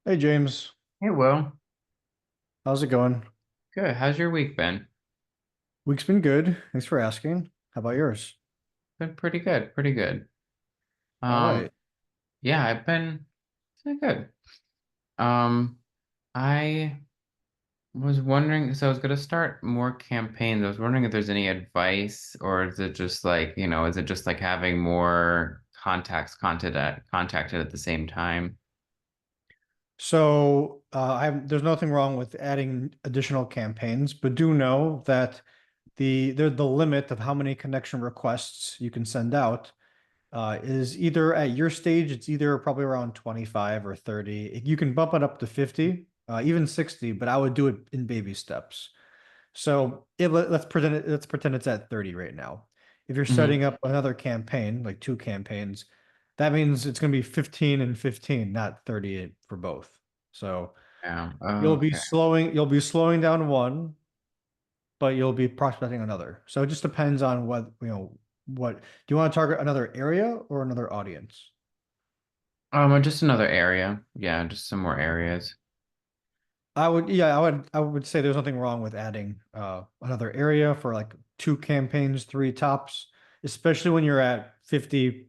Hey James, Hey, Will. how's it going? Good. How's your week been? Week's been good. Thanks for asking. How about yours? Been pretty good. Pretty good. All Um, right. yeah, I've been good. Um, I was wondering, so I was gonna start more campaigns. I was wondering if there's any advice, or is it just like, is it just like having more contacted at the same time? There's nothing wrong with adding additional campaigns, but do know that the limit of how many connection requests you can send out is either at your stage, it's either probably around 25 or 30. You can bump it up to 50, even 60, but I would do it in baby steps. Let's pretend it's at 30 right now. If you're Hmm. setting up another campaign, like two campaigns, that means it's going to be 15 and 15, not 30 for both. So Yeah. Okay. you'll be slowing down one, but you'll be prospecting another. So it just depends on what do you want to target another area or another audience? Just another area. Yeah, just some more areas. I would say there's nothing wrong with adding another area for like two campaigns, three tops, especially when you're at 50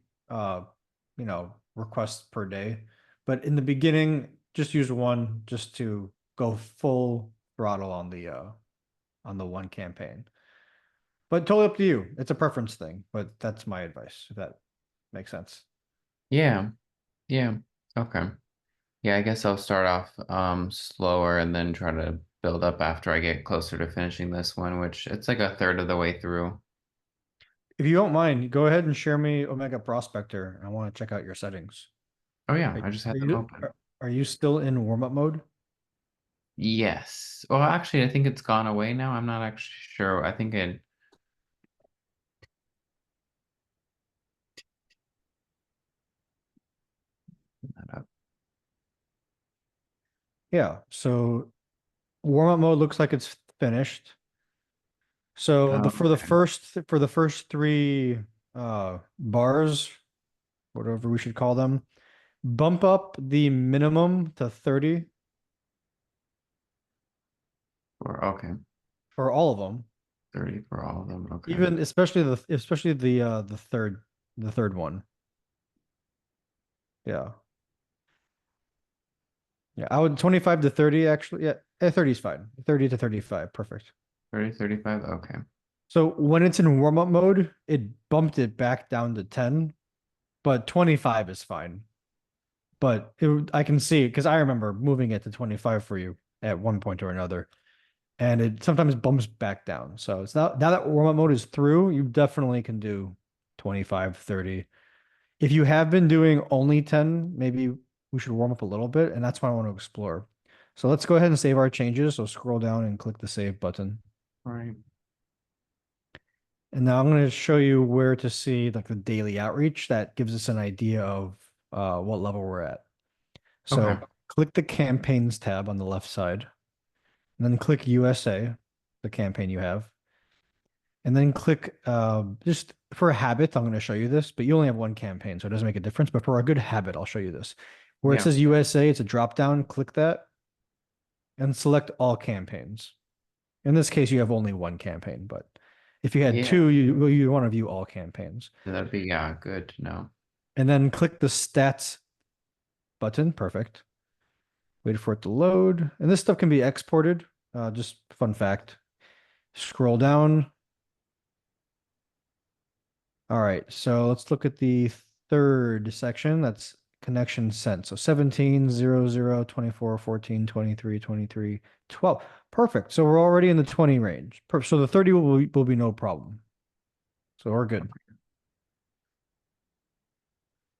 requests per day. But in the beginning, just use one just to go full throttle on the one campaign. But totally up to you. It's a preference thing, but that's my advice, if that makes sense. Yeah. Yeah. Okay. Yeah, I guess I'll start off slower and then try to build up after I get closer to finishing this one, which it's like a third of the way through. If you don't mind, go ahead and share me Omega Prospector. I want to check out your settings. Oh yeah, Are, I just had are them you open. are you still in warm-up mode? Yes. Well, actually, I think it's gone away now. I'm not actually sure. I think it Yeah. So warm-up mode looks like it's finished. So the Oh, for the first three bars, whatever we should call them, bump up the minimum to 30 okay. for all of them. 30 for all of them. Okay. Even especially the third one. Yeah. Yeah, I would 25 to 30 actually. Yeah, 30 is fine. 30 to 35, perfect. 30, 35. Okay. So when it's in warm-up mode, it bumped it back down to 10, but 25 is fine. I can see because I remember moving it to 25 for you at one point or another, and it sometimes bumps back down. So it's now that warm-up mode is through, you definitely can do 25, 30. If you have been doing only 10, maybe we should warm up a little bit, and that's what I want to explore. So let's go ahead and save our changes. So scroll down and click the save button. All right. And now I'm going to show you where to see like the daily outreach that gives us an idea of what level we're at. Okay. So click the campaigns tab on the left side, and then click USA, the campaign you have, and then click just for a habit. I'm going to show you this, but you only have one campaign, so it doesn't make a difference. But for a good habit, I'll show you this. Where it Yeah. says USA, it's a drop down. Click that and select all campaigns. In this case, you have only one campaign, but if you had Yeah. two, you want to view all campaigns. That'd be, yeah, good to know. And then click the stats button. Perfect. Wait for it to load. And this stuff can be exported. Just fun fact. Scroll down. All right. So let's look at the third section. That's connection sent. So 17, 0, 0, 24, 14, 23, 23, 12. Perfect. So we're already in the 20 range. So the 30 will be no problem. So we're good.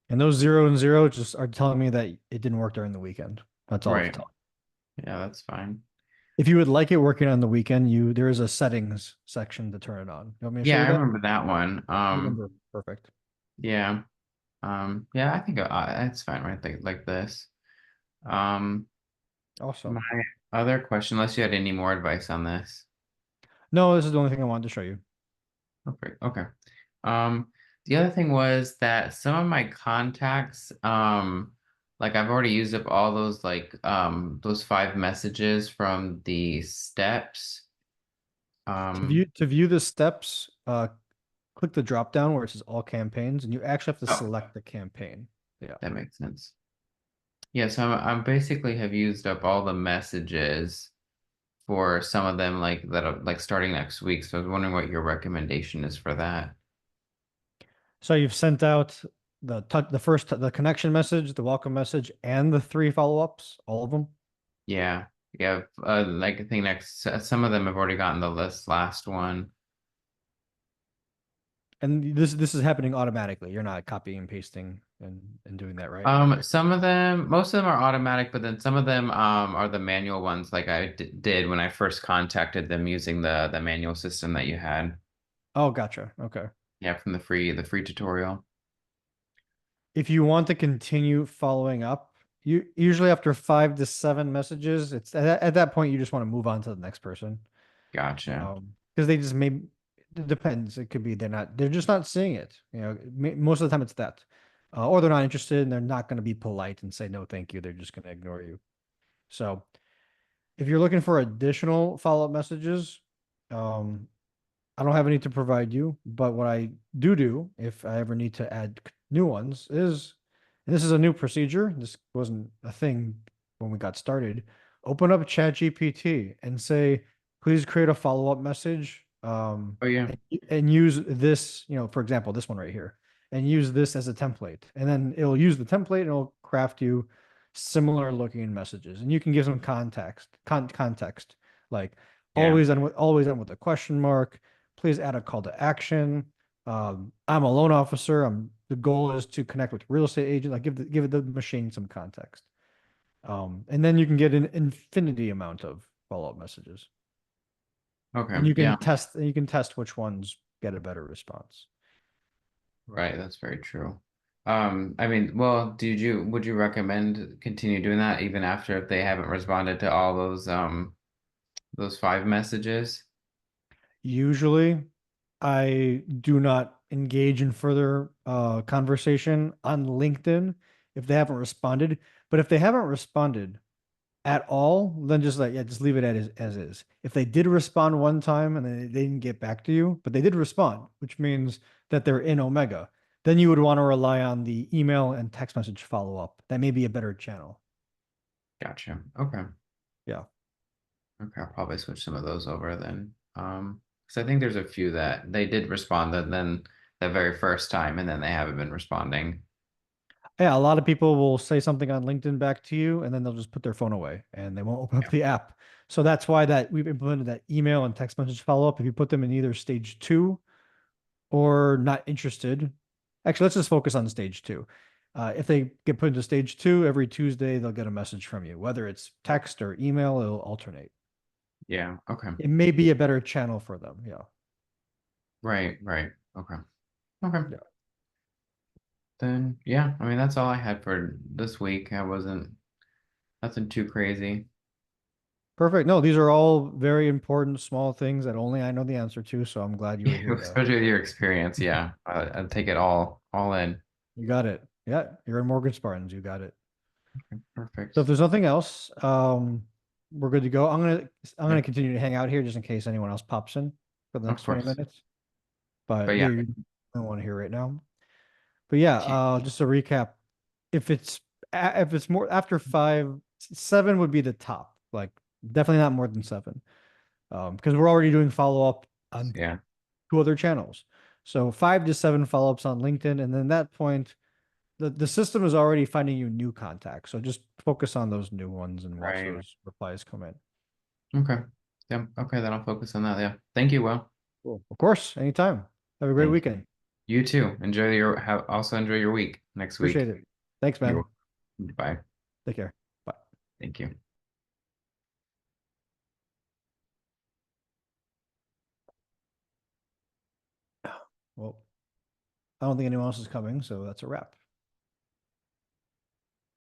And those 0 and 0 just are telling me that it didn't work during the weekend. That's all it's Right. telling. Yeah, that's fine. If you would like it working on the weekend, there is a settings section to turn it on. You want me to show Yeah, you I that? remember that one. You remember. Perfect. Yeah. Yeah, I think that's fine, right? Like this. Um, my Awesome. other question, unless you had any more advice on this. No, this is the only thing I wanted to show you. Okay. Okay. Um, the other thing was that some of my contacts, like I've already used up all those like those 5 messages from the steps. Um To view the steps, click the drop down where it says all campaigns, and you actually have to oh, select the campaign. Yeah. that makes sense. Yeah, so I'm basically have used up all the messages for some of them like that are like starting next week. So I was wondering what your recommendation is for that. So you've sent out the connection message, the welcome message, and the three follow-ups, all of them. Yeah. Yeah, like I think next some of them have already gotten the last one. And this is happening automatically. You're not copying and pasting and doing that, right? Some of them, most of them are automatic, but then some of them are the manual ones, like I did when I first contacted them using the manual system that you had. Oh, gotcha. Okay. Yeah, from the free tutorial. If you want to continue following up, you usually after 5 to 7 messages, at that point you just want to move on to the next person. Gotcha. Because they just may it depends. It could be they're just not seeing it. Most of the time it's that, or they're not interested and they're not going to be polite and say no, thank you. They're just going to ignore you. So if you're looking for additional follow-up messages, um, I don't have any to provide you, but what I do if I ever need to add new ones is, and this is a new procedure, this wasn't a thing when we got started, open up ChatGPT and say, please create a follow-up message, Oh yeah. and use this, for example, this one right here, and use this as a template. And then it'll use the template and it'll craft you similar looking messages. And you can give some context, like Yeah. always end with a question mark. Please add a call to action. I'm a loan officer. The goal is to connect with real estate agent. Like give the machine some context. And then you can get an infinity amount of follow-up messages. Okay. And Yeah. you can test which ones get a better response. Right. That's very true. I mean, well, would you recommend continue doing that even after if they haven't responded to all those 5 messages? Usually, I do not engage in further conversation on LinkedIn if they haven't responded. But if they haven't responded at all, then just leave it as is. If they did respond one time and they didn't get back to you, but they did respond, which means that they're in Omega, then you would want to rely on the email and text message follow up. That may be a better channel. Gotcha. Okay. Yeah. Okay, I'll probably switch some of those over then. Because I think there's a few that they did respond that then the very first time and then they haven't been responding. Yeah, a lot of people will say something on LinkedIn back to you and then they'll just put their phone away and they won't open up Yeah. the app. So that's why that we've implemented that email and text message follow up. If you put them in either stage two or not interested, actually, let's just focus on stage two. If they get put into stage two, every Tuesday they'll get a message from you, whether it's text or email, it'll alternate. Yeah. Okay. It may be a better channel for them. Yeah. Right. Right. Okay. Okay. Yeah. Then yeah, I mean that's all I had for this week. I wasn't nothing too crazy. Perfect. No, these are all very important small things that only I know the answer to. So I'm glad you were here to. Especially with your experience, yeah. I'd take it all in. You got it. Yeah, you're in Morgan Spartans. You got it. So if Perfect. there's nothing else, we're good to go. I'm Yeah, gonna continue to hang out here just in case anyone else pops in for the of next 20 course. minutes. But But yeah, you don't want to hear right now. But yeah, just to recap, if it's more after 5, 7 would be the top. Like definitely not more than 7. Because we're already doing follow up on yeah, 2 other channels. So 5 to 7 follow-ups on LinkedIn, and then at that point, the system is already finding you new contacts. So just focus on those new ones and watch right. those replies come in. Okay. Yeah, okay, then I'll focus on that. Yeah. Thank you, Will. Cool. Of course, anytime. Have a great Thank you. weekend. You too. Also enjoy your week next Appreciate week. it. Thanks, You're man. welcome. Bye. Take care. Bye. Thank you. Well, I don't think anyone else is coming, so that's a wrap.